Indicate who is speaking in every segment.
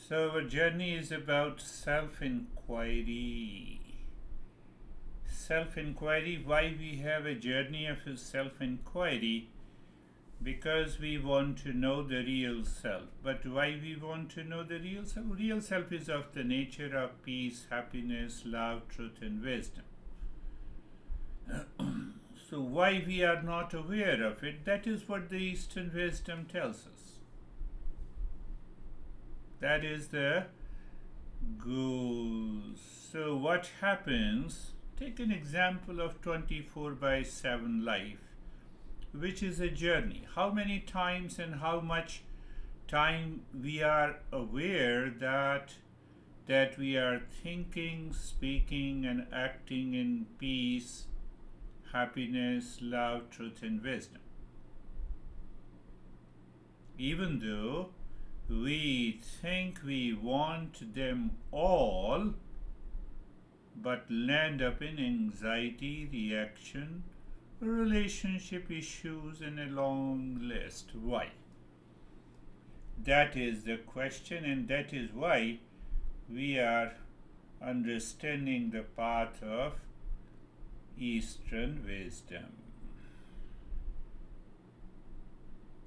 Speaker 1: So, our journey is about self inquiry. Self inquiry, why we have a journey of self inquiry? Because we want to know the real self. But why we want to know the real self? Real self is of the nature of peace, happiness, love, truth, and wisdom. So, why we are not aware of it? That is what the Eastern wisdom tells us. That is the goal. So, what happens? Take an example of 24 by 7 life, which is a journey. How many times and how much time we are aware that we are thinking, speaking, and acting in peace, happiness, love, truth, and wisdom. Even though we think we want them all, but land up in anxiety, reaction, relationship issues, and a long list. Why? That is the question, and that is why we are understanding the path of Eastern wisdom.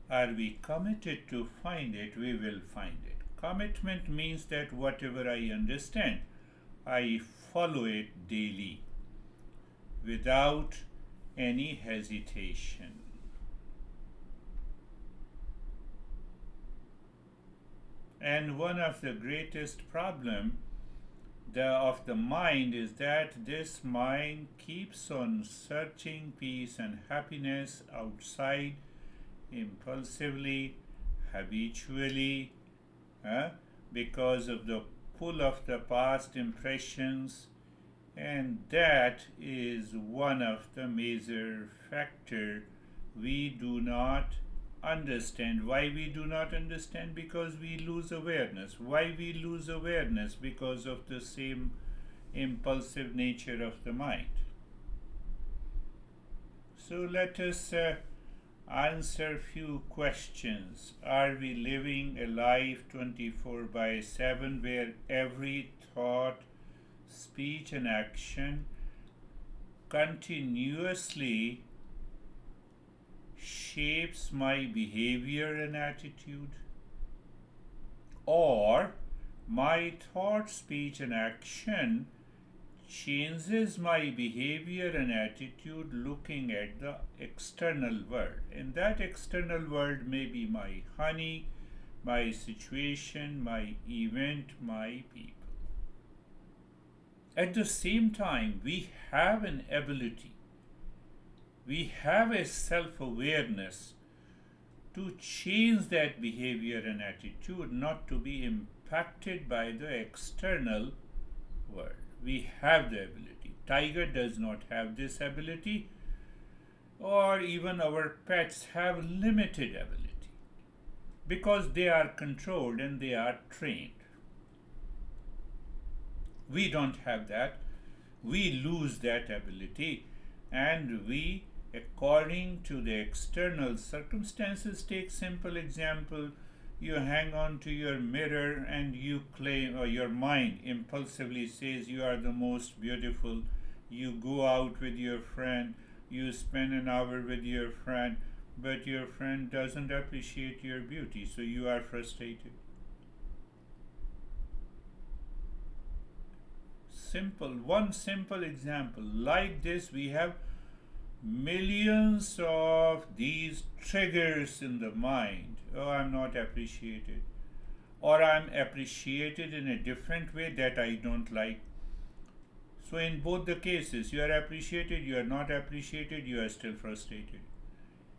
Speaker 1: Are we committed to find it? We will find it. Commitment means that whatever I understand, I follow it daily without any hesitation. And one of the greatest problem of the mind is that this mind keeps on searching peace and happiness outside, impulsively, habitually, because of the pull of the past impressions, and that is one of the major factor we do not understand. Why we do not understand? Because we lose awareness. Why we lose awareness? Because of the same impulsive nature of the mind. So let us answer few questions. Are we living a life 24 by 7 where every thought, speech, and action continuously shapes my behavior and attitude? Or my thought, speech, and action changes my behavior and attitude looking at the external world? And that external world may be my honey, my situation, my event, my people. At the same time, we have an ability, we have a self awareness to change that behavior and attitude, not to be impacted by the external world. We have the ability. Tiger does not have this ability, or even our pets have limited ability because they are controlled and they are trained. We don't have that. We lose that ability, and we, according to the external circumstances, take simple example. You hang on to your mirror and you claim, or your mind impulsively says you are the most beautiful. You go out with your friend, you spend an hour with your friend, but your friend doesn't appreciate your beauty, so you are frustrated. One simple example. Like this, we have millions of these triggers in the mind. Oh, I'm not appreciated, or I'm appreciated in a different way that I don't like. So in both the cases, you are appreciated, you are not appreciated, you are still frustrated.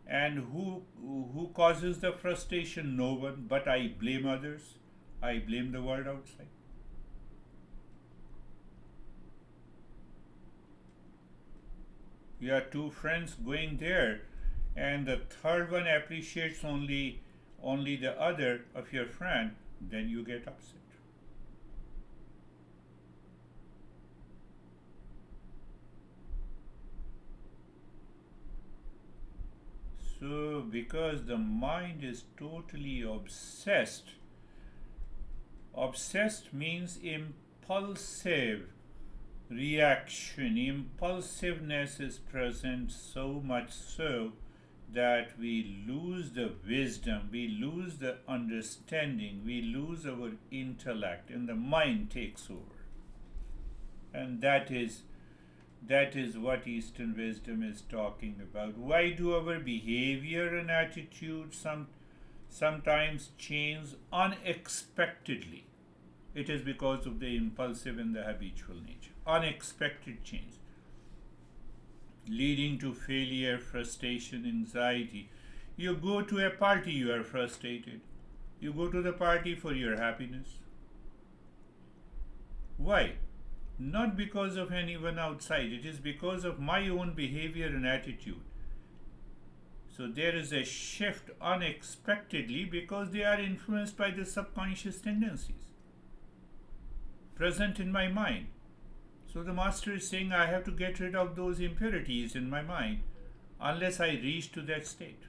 Speaker 1: And who causes the frustration? No one, but I blame others. I blame the world outside. You are two friends going there, and the third one appreciates only the other of your friend, then you get upset. So because the mind is totally obsessed Obsessed means impulsive reaction. Impulsiveness is present, so much so that we lose the wisdom, we lose the understanding, we lose our intellect, and the mind takes over. And that is what Eastern wisdom is talking about. Why do our behavior and attitude sometimes change unexpectedly? It is because of the impulsive and the habitual nature. Unexpected change, leading to failure, frustration, anxiety. You go to a party, you are frustrated. You go to the party for your happiness. Why? Not because of anyone outside, it is because of my own behavior and attitude. So there is a shift unexpectedly because they are influenced by the subconscious tendencies present in my mind. So the master is saying I have to get rid of those impurities in my mind unless I reach to that state.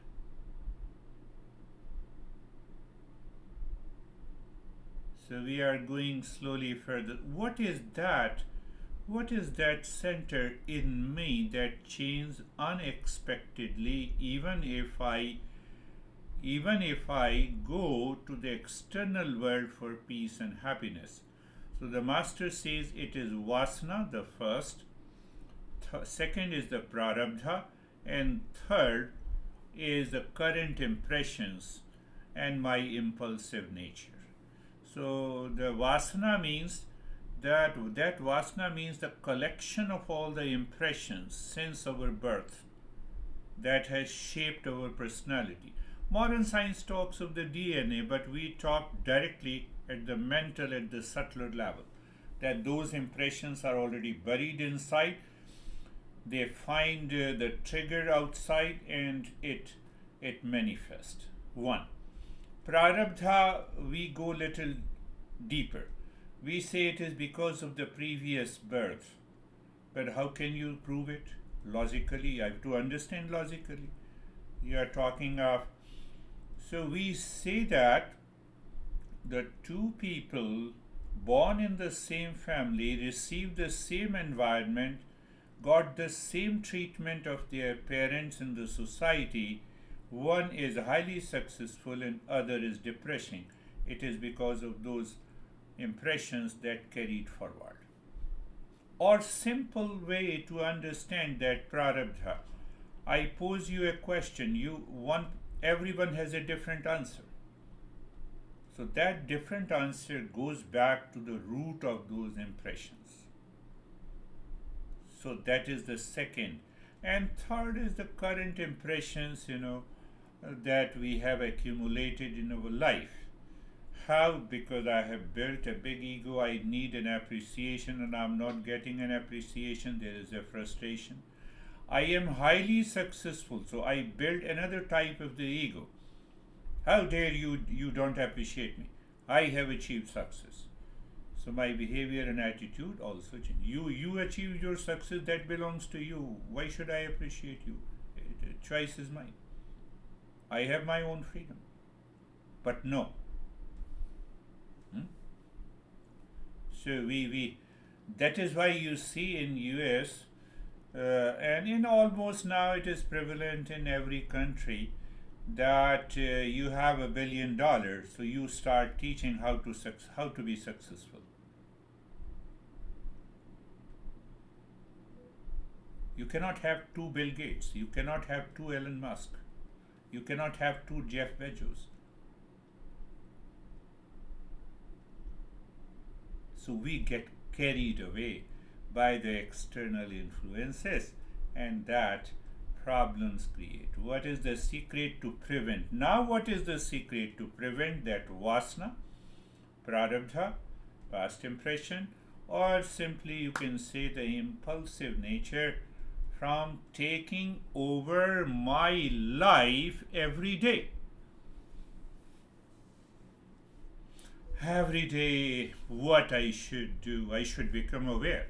Speaker 1: So we are going slowly further. What is that? What is that center in me that changes unexpectedly even if I go to the external world for peace and happiness? So the master says it is vasana, the first. Second is the prarabdha, and third is the current impressions and my impulsive nature. So the vasana means that vasana means the collection of all the impressions since our birth that has shaped our personality. Modern science talks of the DNA, but we talk directly at the mental, at the subtler level, that those impressions are already buried inside. They find the trigger outside and it manifests. One. Prarabdha, we go little deeper. We say it is because of the previous birth. But how can you prove it? Logically, I have to understand logically. You are talking of. So we say that the two people born in the same family received the same environment, got the same treatment of their parents in the society. One is highly successful and other is depressing. It is because of those impressions that carried forward. Or simple way to understand that prarabdha. I pose you a question. Everyone has a different answer. So that different answer goes back to the root of those impressions. So that is the second. And third is the current impressions, that we have accumulated in our life. How? Because I have built a big ego, I need an appreciation and I'm not getting an appreciation, there is a frustration. I am highly successful, so I built another type of the ego. How dare you don't appreciate me? I have achieved success. So my behavior and attitude also change. You achieved your success, that belongs to you. Why should I appreciate you? The choice is mine. I have my own freedom. But no. So that is why you see in US and in almost now it is prevalent in every country that you have $1 billion, so you start teaching how to be successful. You cannot have two Bill Gates. You cannot have two Elon Musk. You cannot have two Jeff Bezos. So we get carried away by the external influences, and that problems create. What is the secret to prevent? Now what is the secret to prevent that vasana, prarabdha, past impression, or simply you can say the impulsive nature from taking over my life every day? Every day, what I should do, I should become aware.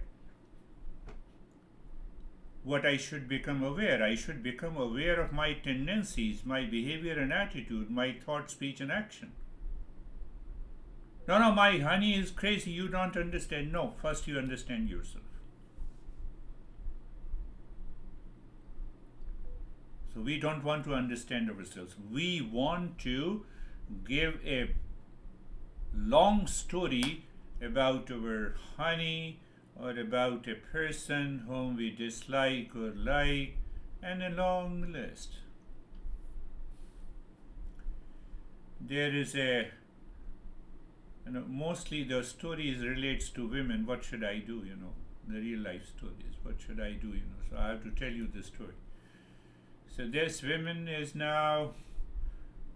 Speaker 1: What I should become aware? I should become aware of my tendencies, my behavior and attitude, my thought, speech, and action. No, no, my honey is crazy. You don't understand. No, first you understand yourself. So we don't want to understand ourselves. We want to give a long story about our honey or about a person whom we dislike or like, and a long list. There is a, mostly the stories relates to women. What should I do? The real life stories. What should I do? So I have to tell you the story. So this woman is now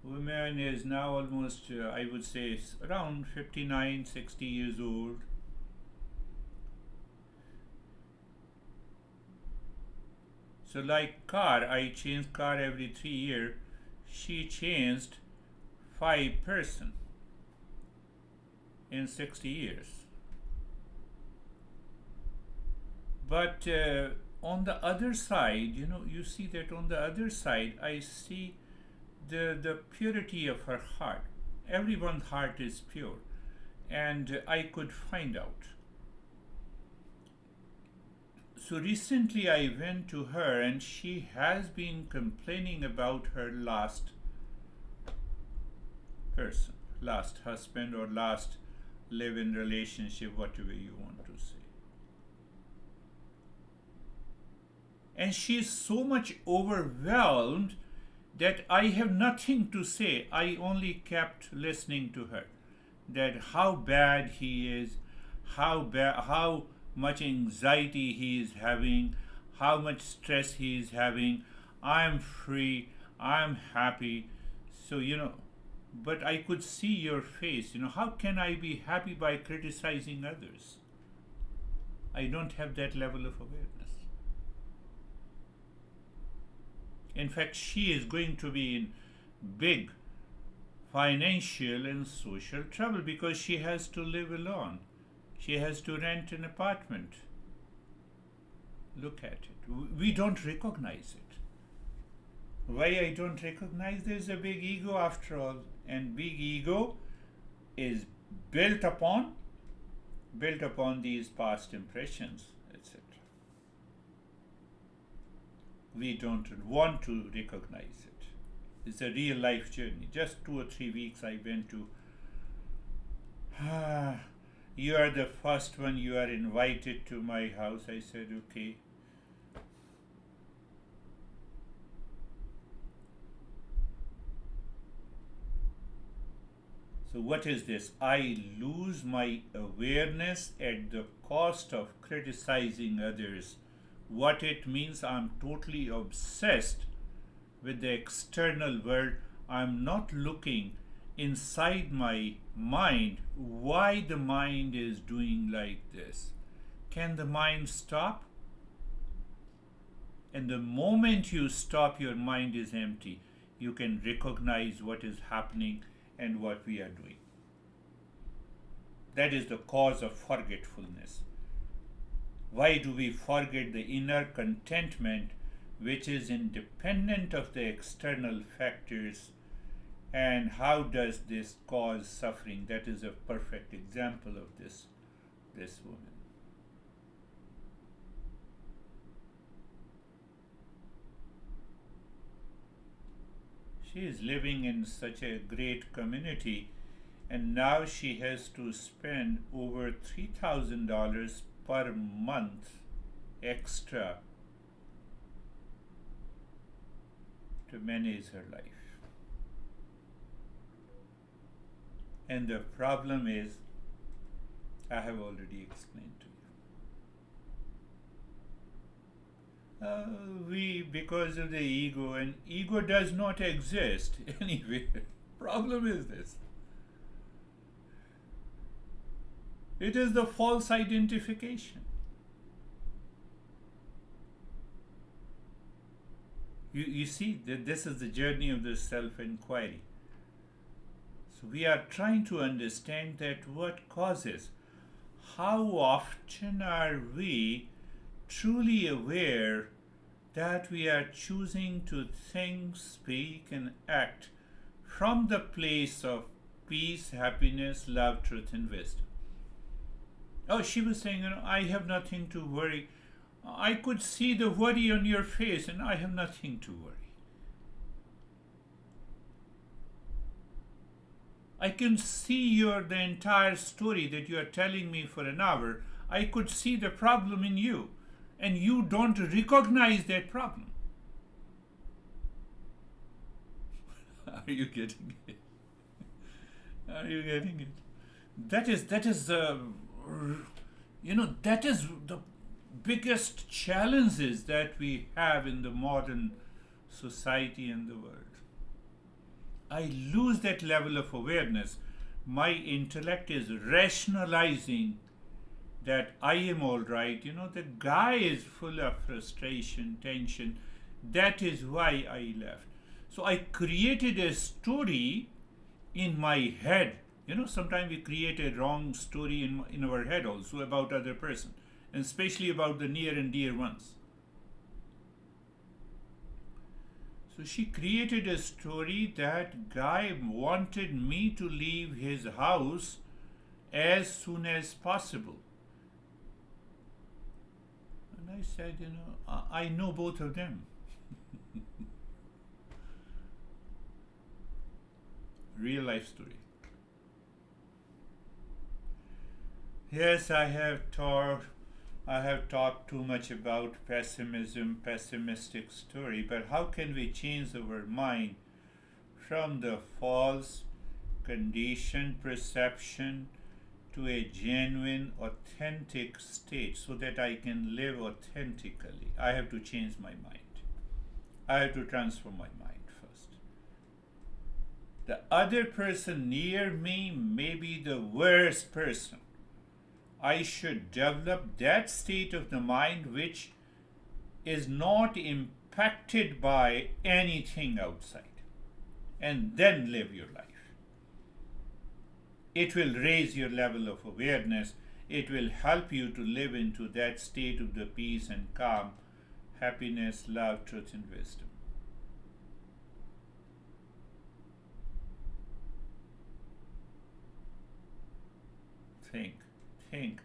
Speaker 1: almost, I would say, around 59, 60 years old. So like car, I change car every 3 years. She changed 5 person in 60 years. But on the other side, you see that on the other side, I see the purity of her heart. Everyone's heart is pure, and I could find out. So recently I went to her, and she has been complaining about her last person, last husband, or last live-in relationship, whatever you want to say. And she is so much overwhelmed that I have nothing to say. I only kept listening to her. That how bad he is, how much anxiety he is having, how much stress he is having. I'm free, I'm happy. So, but I could see your face. How can I be happy by criticizing others? I don't have that level of awareness. In fact, she is going to be in big financial and social trouble because she has to live alone. She has to rent an apartment. Look at it. We don't recognize it. Why I don't recognize? There's a big ego after all, and big ego is built upon these past impressions, etc. We don't want to recognize it. It's a real life journey. Just 2 or 3 weeks I went to. You are the first one, you are invited to my house. I said, okay. So what is this? I lose my awareness at the cost of criticizing others. What it means, I'm totally obsessed with the external world. I'm not looking inside my mind why the mind is doing like this. Can the mind stop? And the moment you stop, your mind is empty. You can recognize what is happening and what we are doing. That is the cause of forgetfulness. Why do we forget the inner contentment which is independent of the external factors, and how does this cause suffering? That is a perfect example of this woman. She is living in such a great community, and now she has to spend over $3,000 per month extra to manage her life. And the problem is, I have already explained to you. Because of the ego, and ego does not exist anywhere. Problem is this. It is the false identification. You see that this is the journey of the self-inquiry. So we are trying to understand that what causes. How often are we truly aware that we are choosing to think, speak, and act from the place of peace, happiness, love, truth, and wisdom. Oh, she was saying, I have nothing to worry. I could see the worry on your face, and I have nothing to worry. I can see the entire story that you are telling me for an hour. I could see the problem in you, and you don't recognize that problem. Are you getting it? Are you getting it? That is that is the biggest challenges that we have in the modern society and the world. I lose that level of awareness. My intellect is rationalizing that I am all right. The guy is full of frustration, tension. That is why I left. So I created a story in my head. Sometimes we create a wrong story in our head also about other person, and especially about the near and dear ones. So she created a story that guy wanted me to leave his house as soon as possible. And I said, I know both of them. Real life story. Yes, I have talked too much about pessimistic story, but how can we change our mind from the false, conditioned perception to a genuine, authentic state so that I can live authentically? I have to change my mind. I have to transform my mind first. The other person near me may be the worst person. I should develop that state of the mind which is not impacted by anything outside, and then live your life. It will raise your level of awareness. It will help you to live into that state of the peace and calm, happiness, love, truth, and wisdom. Think.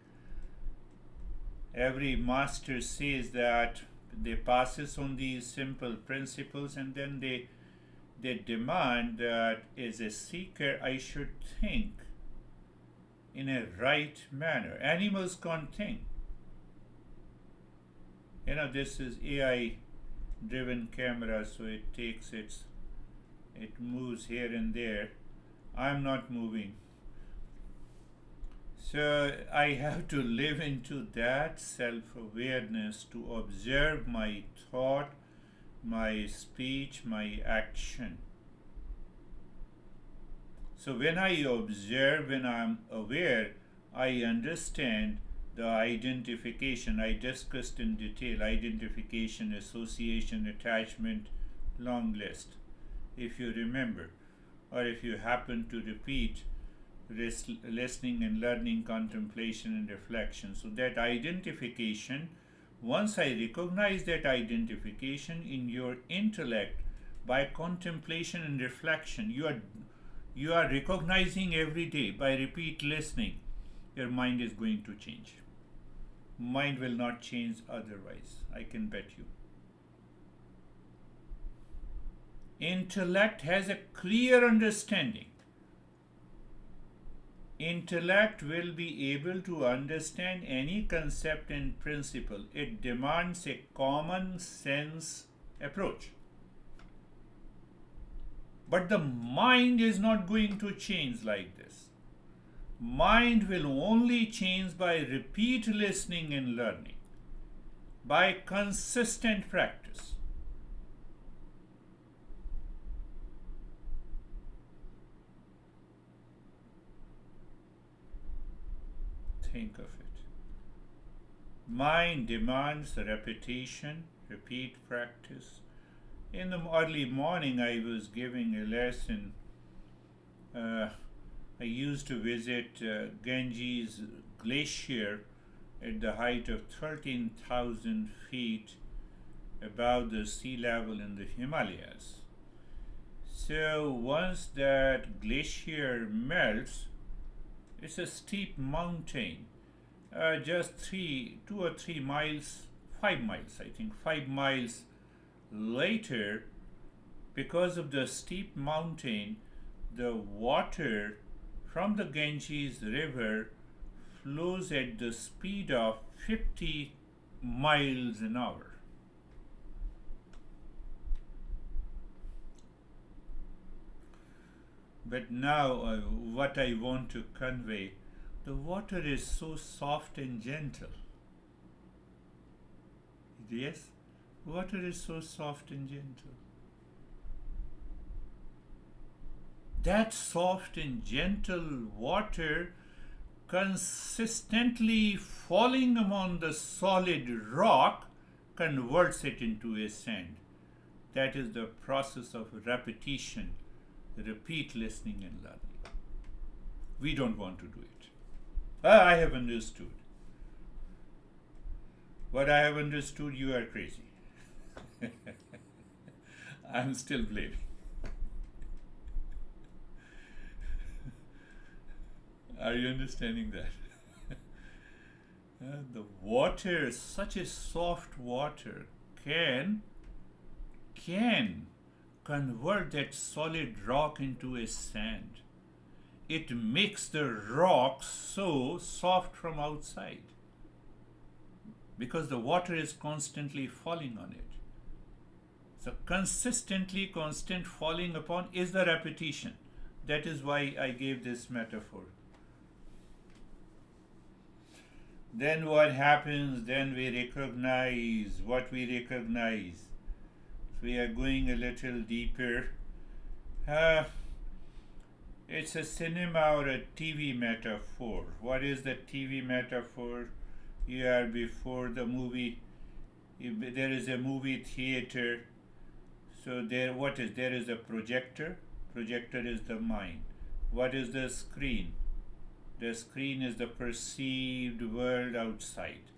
Speaker 1: Every master says that they passes on these simple principles, and then they demand that as a seeker I should think in a right manner. Animals can't think. This is AI driven camera, so it moves here and there. I'm not moving. So I have to live into that self-awareness to observe my thought, my speech, my action. So when I observe, when I'm aware, I understand the identification. I discussed in detail identification, association, attachment, long list. If you remember, or if you happen to repeat, listening and learning, contemplation and reflection. So that identification, once I recognize that identification in your intellect by contemplation and reflection, you are recognizing every day by repeat listening, your mind is going to change. Mind will not change otherwise, I can bet you. Intellect has a clear understanding. Intellect will be able to understand any concept and principle. It demands a common sense approach. But the mind is not going to change like this. Mind will only change by repeat listening and learning, by consistent practice. Think of it. Mind demands repetition, repeat practice. In the early morning, I was giving a lesson. I used to visit Ganges Glacier at the height of 13,000 feet above the sea level in the Himalayas. So once that glacier melts, it's a steep mountain, just 2 or 3 miles, 5 miles, I think, 5 miles later, because of the steep mountain, the water from the Ganges River flows at the speed of 50 miles an hour. But now, what I want to convey, the water is so soft and gentle. Yes, water is so soft and gentle. That soft and gentle water consistently falling among the solid rock converts it into a sand. That is the process of repetition, repeat listening and learning. We don't want to do it. I have understood. What I have understood, you are crazy. I'm still blaming. Are you understanding that? The water, such a soft water, can convert that solid rock into a sand. It makes the rock so soft from outside because the water is constantly falling on it. So constant falling upon is the repetition. That is why I gave this metaphor. Then what happens? Then we recognize what we recognize. So we are going a little deeper. It's a cinema or a TV metaphor. What is the TV metaphor? You are before the movie. There is a movie theater. So there is a projector. Projector is the mind. What is the screen? The screen is the perceived world outside.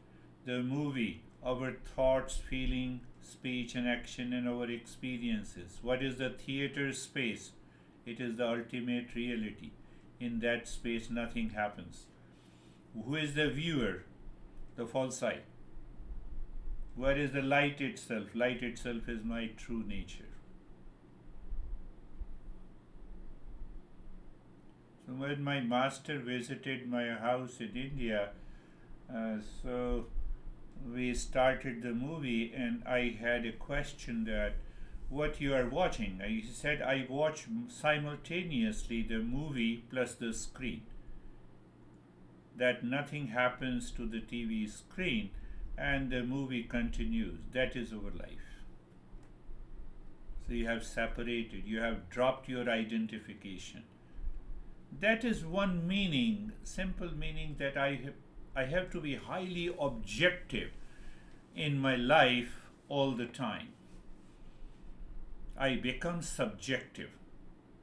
Speaker 1: The movie, our thoughts, feeling, speech and action and our experiences. What is the theater space? It is the ultimate reality. In that space nothing happens. Who is the viewer? The false I. Where is the light itself? Light itself is my true nature. So when my master visited my house in India, so we started the movie and I had a question that what you are watching. I said I watch simultaneously the movie plus the screen. That nothing happens to the TV screen and the movie continues. That is our life. So you have separated, you have dropped your identification. That is one meaning, simple meaning, that I have to be highly objective in my life all the time. I become subjective.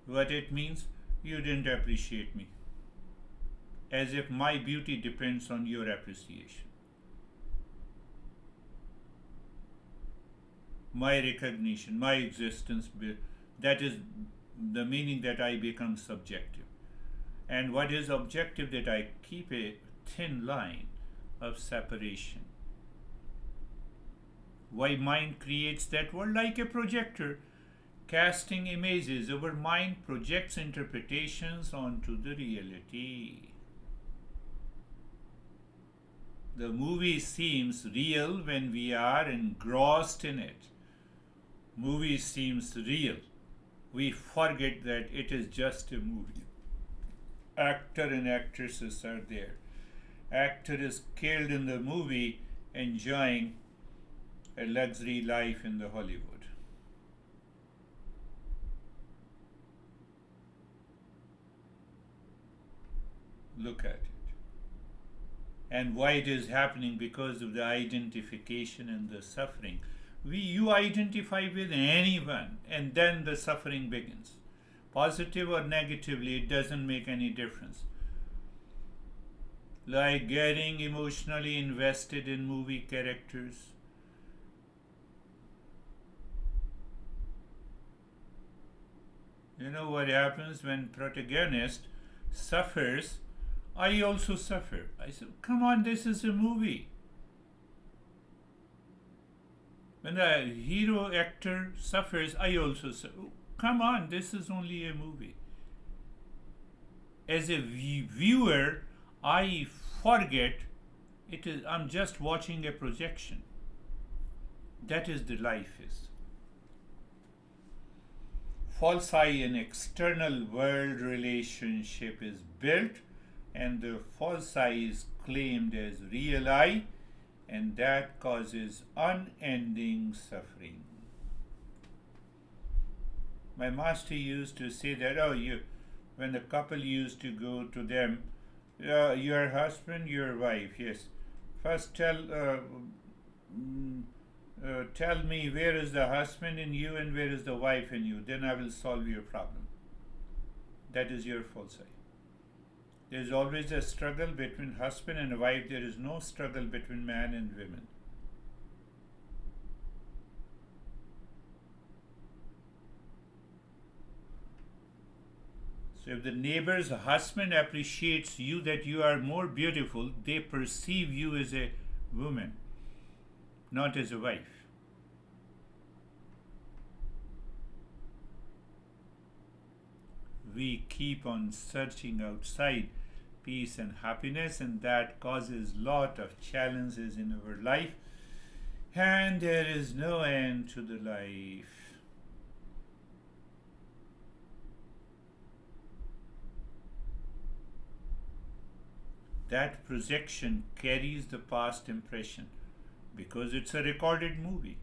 Speaker 1: What it means? You didn't appreciate me. As if my beauty depends on your appreciation. My recognition, my existence, that is the meaning that I become subjective. And what is objective? That I keep a thin line of separation. Why mind creates that world like a projector, casting images. Our mind projects interpretations onto the reality. The movie seems real when we are engrossed in it. Movie seems real. We forget that it is just a movie. Actor and actresses are there. Actor is killed in the movie, enjoying a luxury life in the Hollywood. Look at it. And why it is happening? Because of the identification and the suffering. You identify with anyone and then the suffering begins. Positive or negatively, it doesn't make any difference. Like getting emotionally invested in movie characters. You know what happens when protagonist suffers? I also suffer. I said, come on, this is a movie. When the hero actor suffers, I also suffer. Come on, this is only a movie. As a viewer, I forget it is. I'm just watching a projection. That is the life is. False I, an external world relationship is built, and the false I is claimed as real I, and that causes unending suffering. My master used to say that, when the couple used to go to them, your husband, your wife, yes. First tell me where is the husband in you and where is the wife in you, then I will solve your problem. That is your false I. There is always a struggle between husband and wife. There is no struggle between man and women. So if the neighbor's husband appreciates you that you are more beautiful, they perceive you as a woman, not as a wife. We keep on searching outside peace and happiness, and that causes lot of challenges in our life, and there is no end to the life. That projection carries the past impression because it's a recorded movie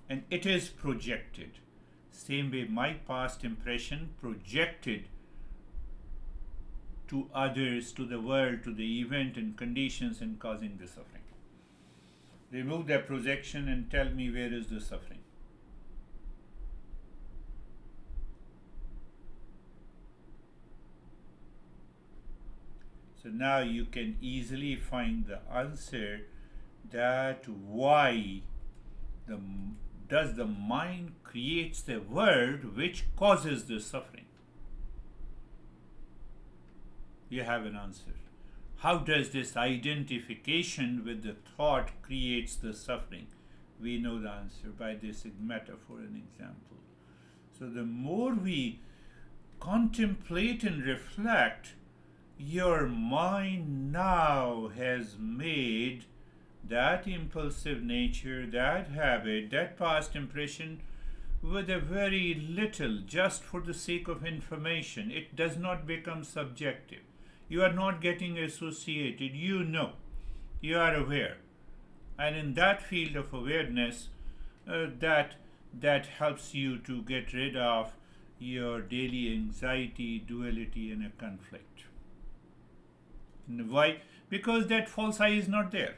Speaker 1: and it is projected. Same way my past impression projected to others, to the world, to the event and conditions, and causing the suffering. Remove that projection and tell me where is the suffering. So now you can easily find the answer that why does the mind creates the world which causes the suffering. You have an answer. How does this identification with the thought creates the suffering? We know the answer by this metaphor and example. So the more we contemplate and reflect, your mind now has made that impulsive nature, that habit, that past impression with a very little, just for the sake of information. It does not become subjective. You are not getting associated. You know, you are aware, and in that field of awareness, that helps you to get rid of your daily anxiety, duality, and a conflict. Why? Because that false I is not there.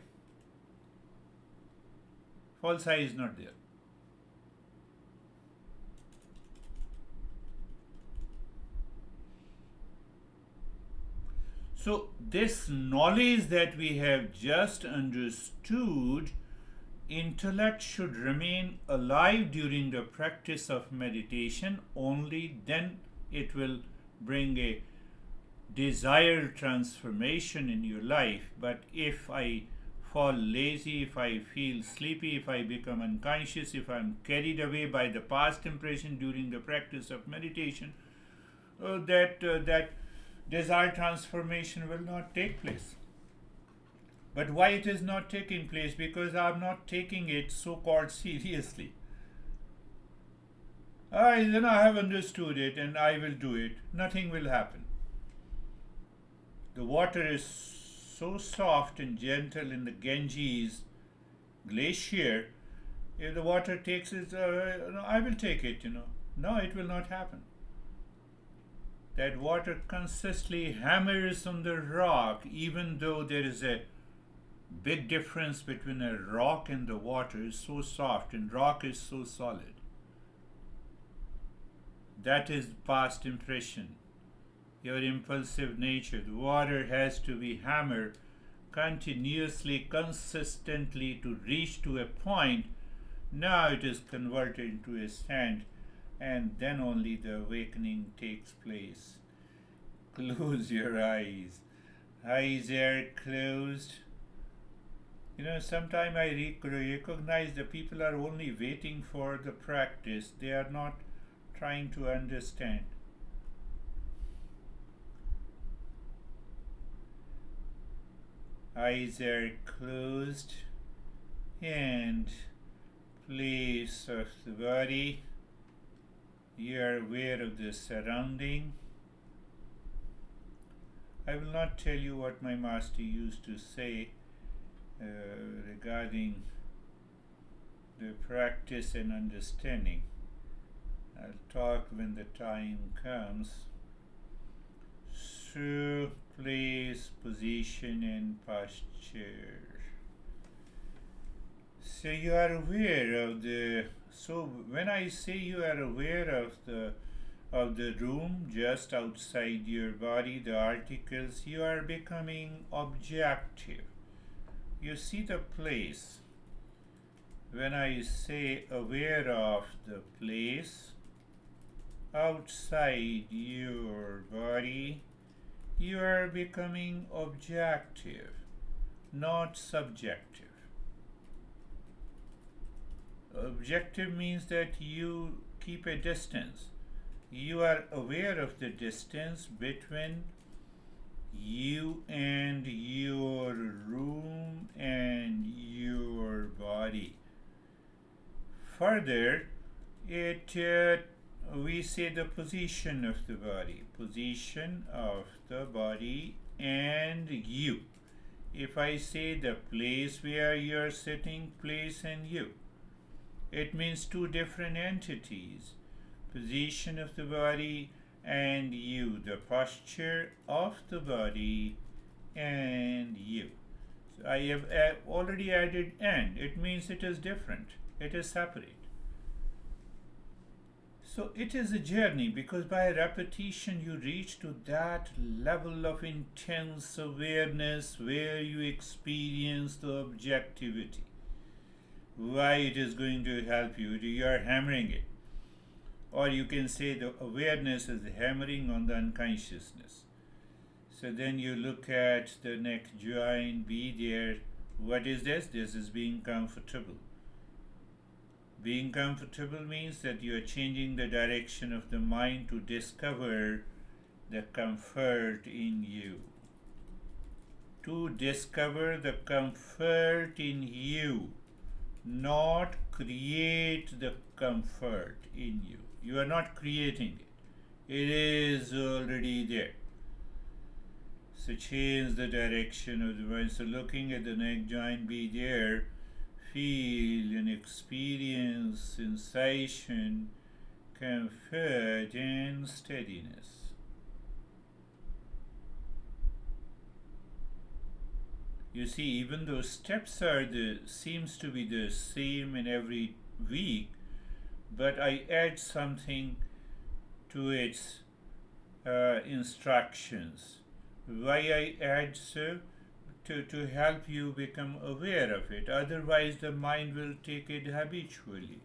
Speaker 1: False I is not there. So this knowledge that we have just understood, intellect should remain alive during the practice of meditation. Only then it will bring a desired transformation in your life. But if I fall lazy, if I feel sleepy, if I become unconscious, if I'm carried away by the past impression during the practice of meditation, that desired transformation will not take place. But why it is not taking place? Because I'm not taking it so-called seriously. I have understood it and I will do it. Nothing will happen. The water is so soft and gentle in the Ganges glacier. If the water takes it, I will take it, No, it will not happen. That water consistently hammers on the rock, even though there is a big difference between a rock and the water is so soft and rock is so solid. That is past impression. Your impulsive nature. The water has to be hammered continuously, consistently to reach to a point. Now it is converted into a sand and then only the awakening takes place. Close your eyes. Eyes are closed. Sometimes I recognize the people are only waiting for the practice. They are not trying to understand. Eyes are closed, and place of the body. You are aware of the surrounding. I will not tell you what my master used to say regarding the practice and understanding. I'll talk when the time comes. So, place, position, and posture. So you are aware of the. So when I say you are aware of the room just outside your body, the articles, you are becoming objective. You see the place. When I say aware of the place outside your body, you are becoming objective, not subjective. Objective means that you keep a distance. You are aware of the distance between you and your room and your body. Further, we say the position of the body and you. If I say the place where you are sitting, place and you, it means two different entities. Position of the body and you, the posture of the body and you. So I have already added and. It means it is different, it is separate. So it is a journey, because by repetition you reach to that level of intense awareness where you experience the objectivity. Why it is going to help you? You are hammering it. Or you can say the awareness is hammering on the unconsciousness. So then you look at the neck joint, be there. What is this? This is being comfortable. Being comfortable means that you are changing the direction of the mind to discover the comfort in you. To discover the comfort in you, not create the comfort in you. You are not creating it. It is already there. So change the direction of the mind. So looking at the neck joint, be there. Feel and experience sensation, comfort, and steadiness. You see, even though steps seems to be the same in every week, but I add something to its instructions. Why I add so? To help you become aware of it. Otherwise, the mind will take it habitually.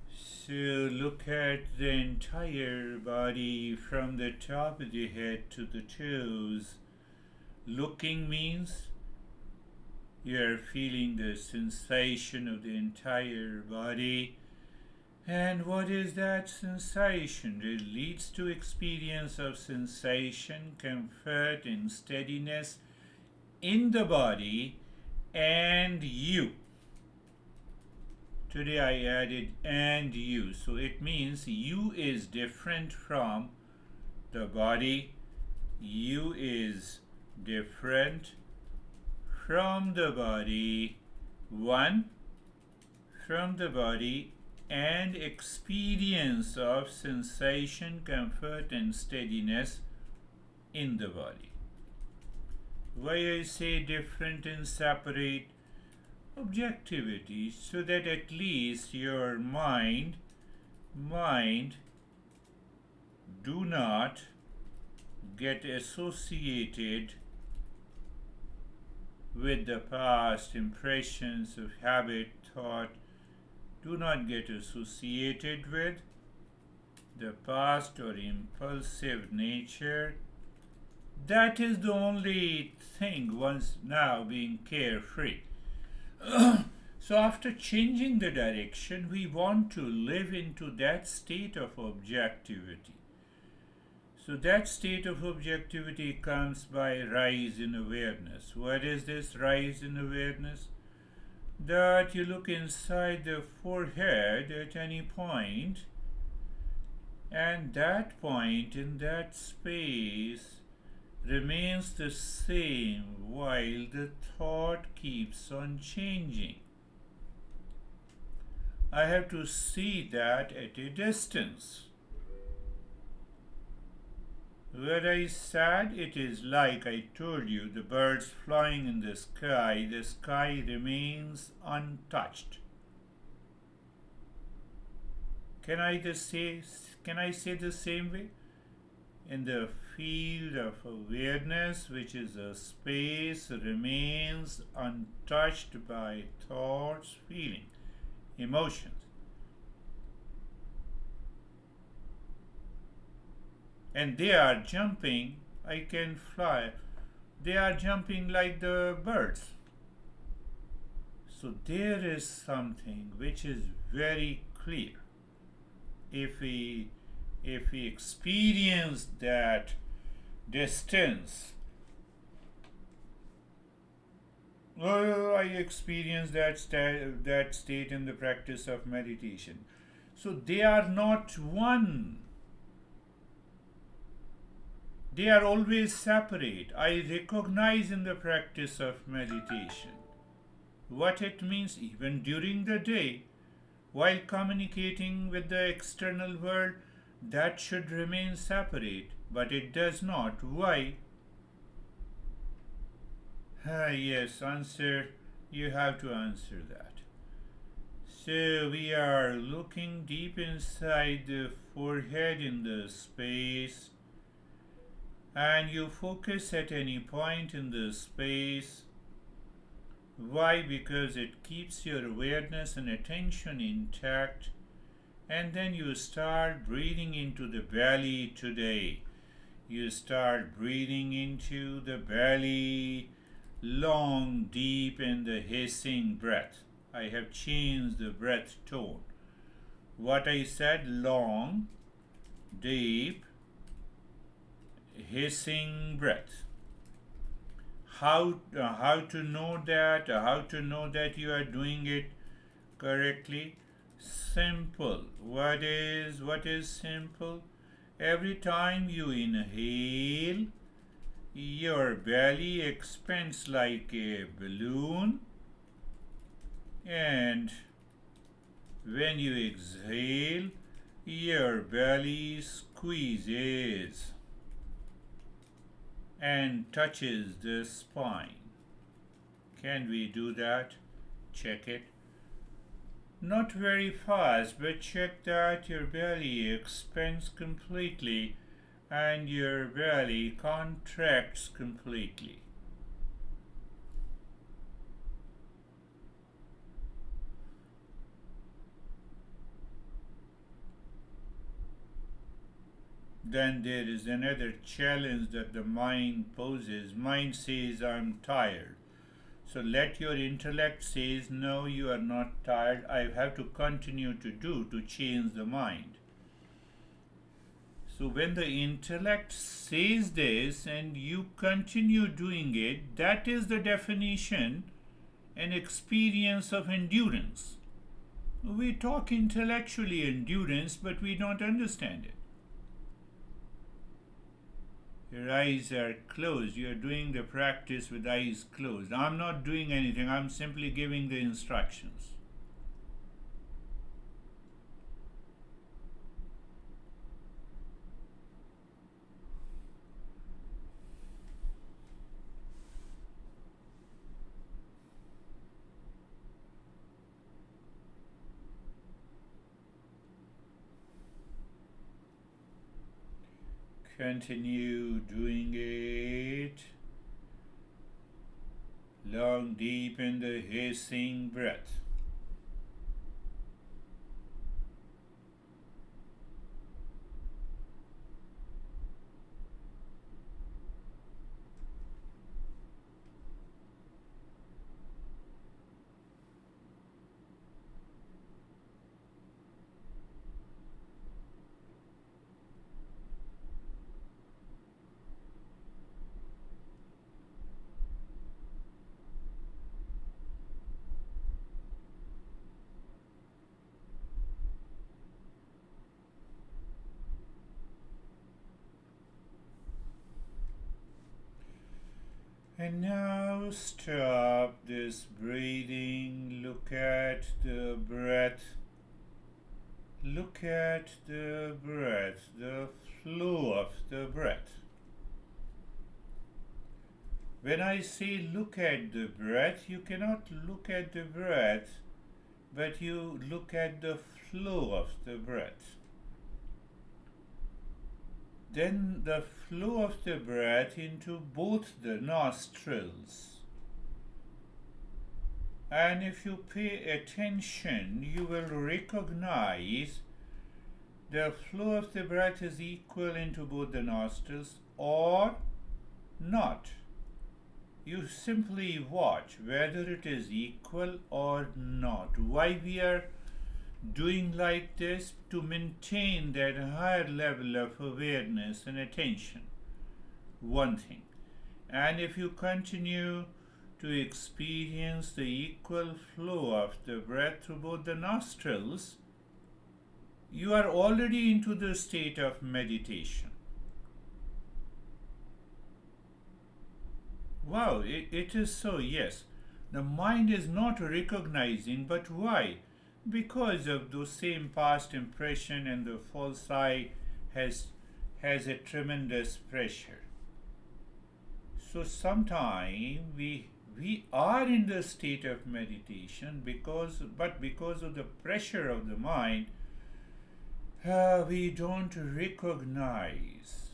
Speaker 1: So look at the entire body from the top of the head to the toes. Looking means you are feeling the sensation of the entire body. And what is that sensation? It leads to experience of sensation, comfort, and steadiness in the body and you. Today I added and you. So it means you is different from the body. You is different from the body. One, from the body and experience of sensation, comfort, and steadiness in the body. Why I say different and separate? Objectivity, so that at least your mind do not get associated with the past impressions of habit, thought. Do not get associated with the past or impulsive nature. That is the only thing once now being carefree. So, after changing the direction, we want to live into that state of objectivity. So, that state of objectivity comes by rise in awareness. What is this rise in awareness? That you look inside the forehead at any point, and that point in that space remains the same while the thought keeps on changing. I have to see that at a distance. Where I sat, it is like I told you, the birds flying in the sky remains untouched. Can I say the same way? In the field of awareness, which is a space, remains untouched by thoughts, feelings, emotions. And they are jumping, I can fly. They are jumping like the birds. So there is something which is very clear. If we experience that distance, I experienced that state in the practice of meditation. So they are not one. They are always separate. I recognize in the practice of meditation what it means even during the day while communicating with the external world. That should remain separate, but it does not. Why? Yes, answer. You have to answer that. So we are looking deep inside the forehead in the space, and you focus at any point in the space. Why? Because it keeps your awareness and attention intact. And then you start breathing into the belly today. You start breathing into the belly, long, deep, in the hissing breath. I have changed the breath tone. What I said, long, deep, hissing breath. How to know that? How to know that you are doing it correctly? Simple. What is simple? Every time you inhale, your belly expands like a balloon, and when you exhale, your belly squeezes and touches the spine. Can we do that? Check it. Not very fast, but check that your belly expands completely and your belly contracts completely. Then there is another challenge that the mind poses. Mind says, I'm tired. So let your intellect says, no, you are not tired. I have to continue to change the mind. So when the intellect says this and you continue doing it, that is the definition and experience of endurance. We talk intellectually endurance, but we don't understand it. Your eyes are closed. You are doing the practice with eyes closed. I'm not doing anything. I'm simply giving the instructions. Continue doing it. Long, deep in the hissing breath. And now stop this breathing, look at the breath. Look at the breath, the flow of the breath. When I say look at the breath, you cannot look at the breath, but you look at the flow of the breath. Then the flow of the breath into both the nostrils. And if you pay attention, you will recognize the flow of the breath is equal into both the nostrils or not. You simply watch whether it is equal or not. Why we are doing like this? To maintain that higher level of awareness and attention. One thing. And if you continue to experience the equal flow of the breath through both the nostrils, you are already into the state of meditation. Wow, it is so, yes. The mind is not recognizing, but why? Because of those same past impression, and the false I has a tremendous pressure. So sometime we are in the state of meditation because of the pressure of the mind, we don't recognize.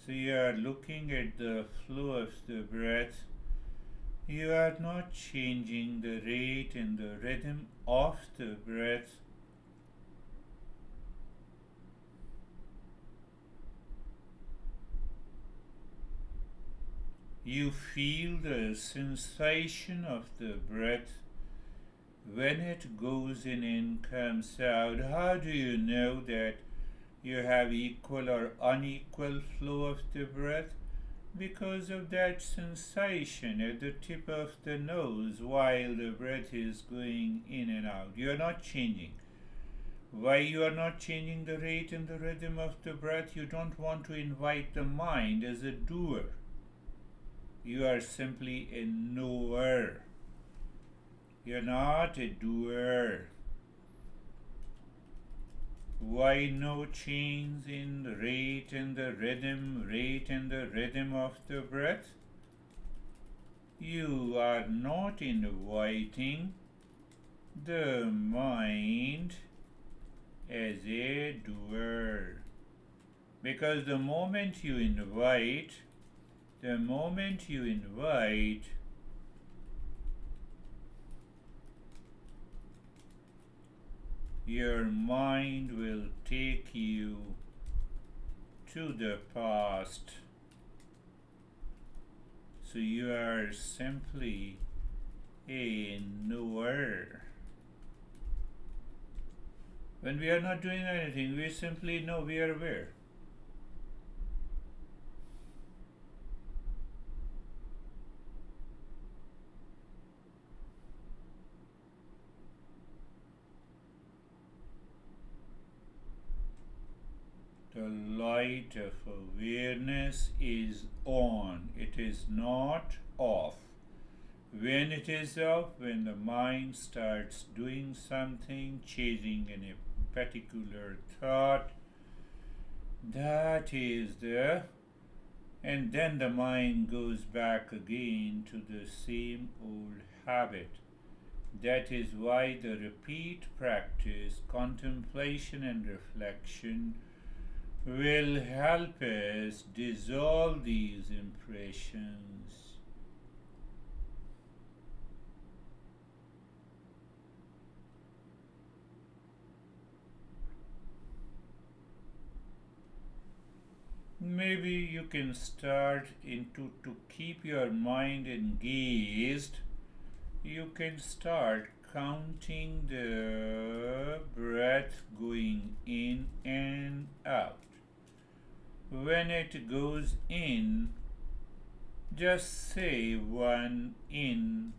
Speaker 1: So you are looking at the flow of the breath. You are not changing the rate and the rhythm of the breath. You feel the sensation of the breath when it goes in and comes out. How do you know that you have equal or unequal flow of the breath? Because of that sensation at the tip of the nose while the breath is going in and out. You are not changing. Why you are not changing the rate and the rhythm of the breath? You don't want to invite the mind as a doer. You are simply a knower. You are not a doer. Why no change in the rate and the rhythm of the breath? You are not inviting the mind as a doer. Because the moment you invite, your mind will take you to the past. So you are simply a knower. When we are not doing anything, we simply know, we are aware. The light of awareness is on. It is not off. When it is off, when the mind starts doing something, chasing a particular thought, that is and then the mind goes back again to the same old habit. That is why the repeat practice, contemplation and reflection, will help us dissolve these impressions. Maybe you can start to keep your mind engaged. You can start counting the breath going in and out. When it goes in, just say 1 in.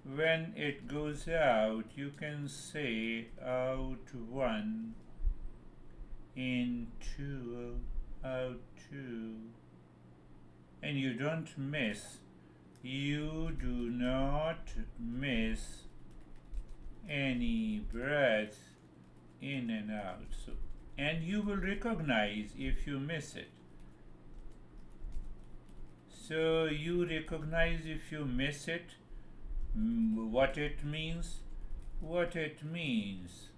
Speaker 1: When it goes out, you can say out 1, in 2, out 2. and you don't miss, you do not miss any breath in and out. So, and you will recognize if you miss it. So you recognize if you miss it, what it means. What it means,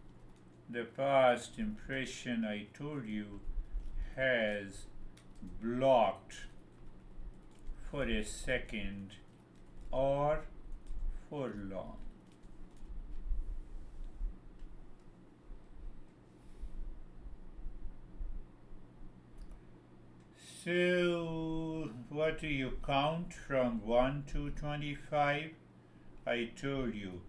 Speaker 1: the past impression I told you has blocked for a second or for long. So, what do you count from 1 to 25? I told you,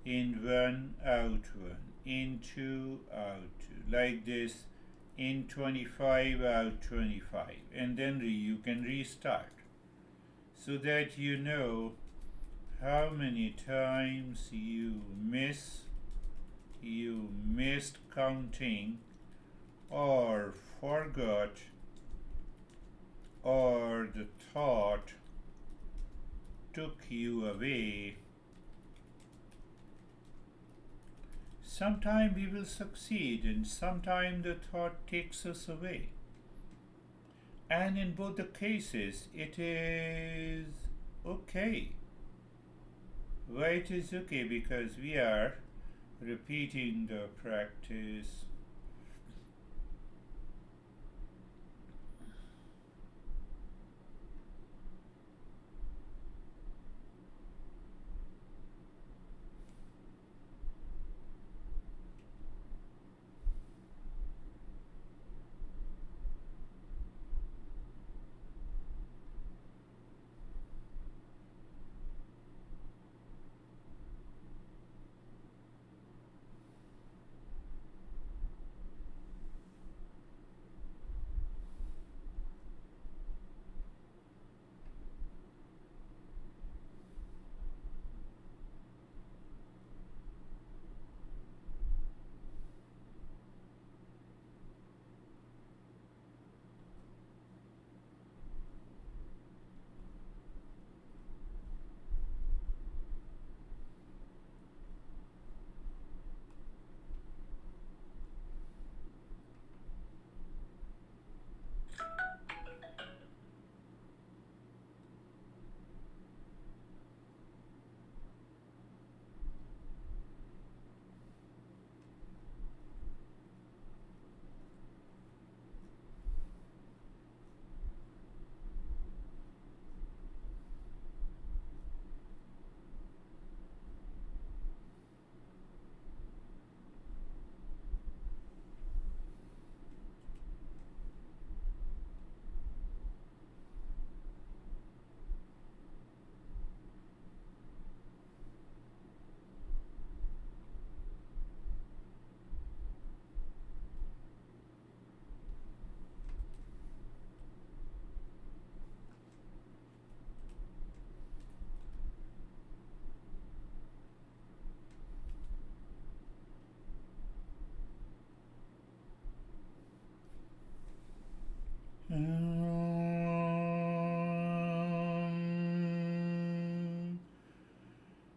Speaker 1: in 1, out 1, in 2, out 2, like this, in 25, out 25, and then you can restart so that you know how many times you missed counting or forgot, or the thought took you away. Sometime we will succeed, and sometime the thought takes us away. And in both the cases, it is okay. Why it is okay? Because we are repeating the practice.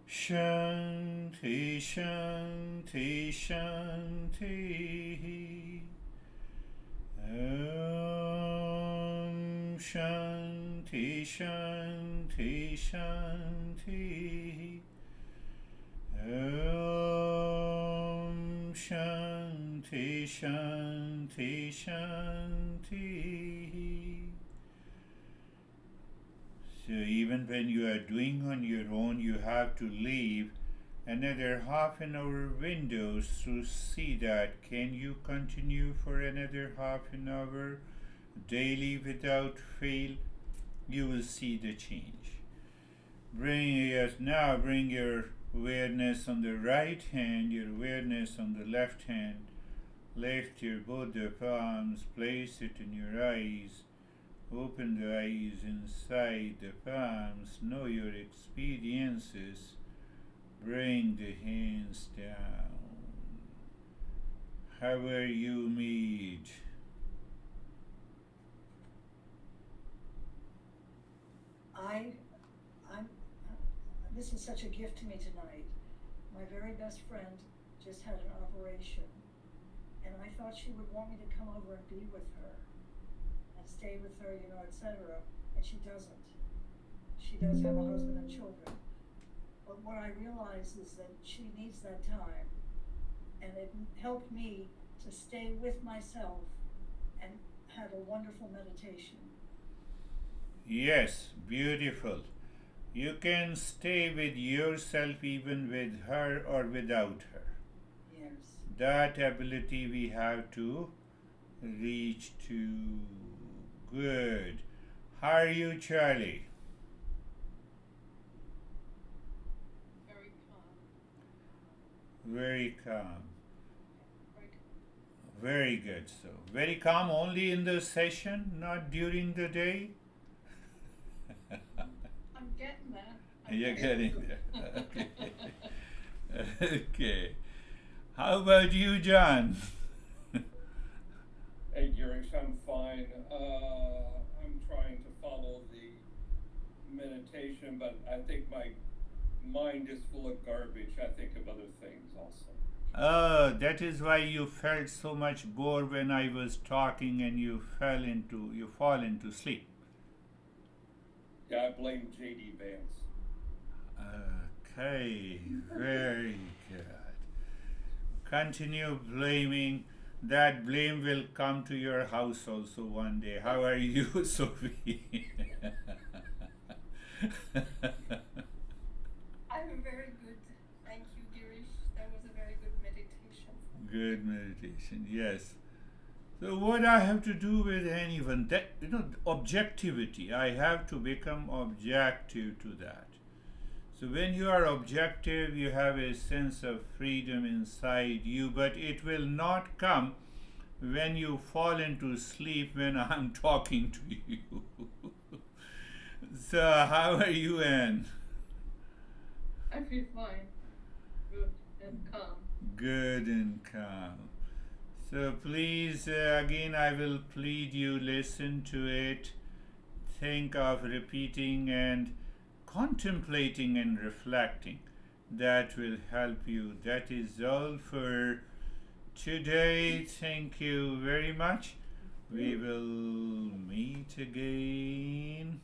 Speaker 1: Shanti, Shanti, Shanti. Om Shanti, Shanti, Shanti. Om Shanti, Shanti, Shanti. So even when you are doing on your own, you have to leave another half an hour windows to see that can you continue for another half an hour daily without fail. You will see the change. Bring your awareness on the right hand, your awareness on the left hand. Lift your both the palms, place it in your eyes. Open the eyes inside the palms. Know your experiences. Bring the hands down. However you meet.
Speaker 2: such a gift to me tonight. My very best friend just had an operation, and I thought she would want me to come over and be with her and stay with her, you know, etc. And she doesn't. She does have a husband and children. But what I realize is that she needs that time, and it helped me to stay with myself and have a wonderful meditation.
Speaker 1: Yes, beautiful. You can stay with yourself even with her or without her.
Speaker 2: Yes.
Speaker 1: That ability we have to reach to. Good. How are you, Charlie?
Speaker 3: Very calm.
Speaker 1: Very calm.
Speaker 3: Very calm.
Speaker 1: Very good. So, very calm only in the session, not during the day?
Speaker 3: I'm getting there.
Speaker 1: You're getting there. Okay. Okay. How about you, John?
Speaker 4: Hey, Girish, I'm fine. I'm trying to follow the meditation, but I think my mind is full of garbage. I think of other things also.
Speaker 1: Oh, that is why you felt so much bored when I was talking and you fall into sleep.
Speaker 4: Yeah, I blame J.D. Vance.
Speaker 1: Okay, very good. Continue blaming. That blame will come to your house also one day. How are you, Sophie?
Speaker 3: I'm very good. Thank you, Girish. That was a very good meditation.
Speaker 1: Good meditation, yes. So what I have to do with anyone, that objectivity, I have to become objective to that. So when you are objective, you have a sense of freedom inside you, but it will not come when you fall into sleep when I'm talking to you. So how are you, Anne?
Speaker 3: I feel fine. Good and calm.
Speaker 1: Good and calm. So please, again, I will plead you, listen to it, think of repeating and contemplating and reflecting. That will help you. That is all for today. Thank you very much. We will meet again.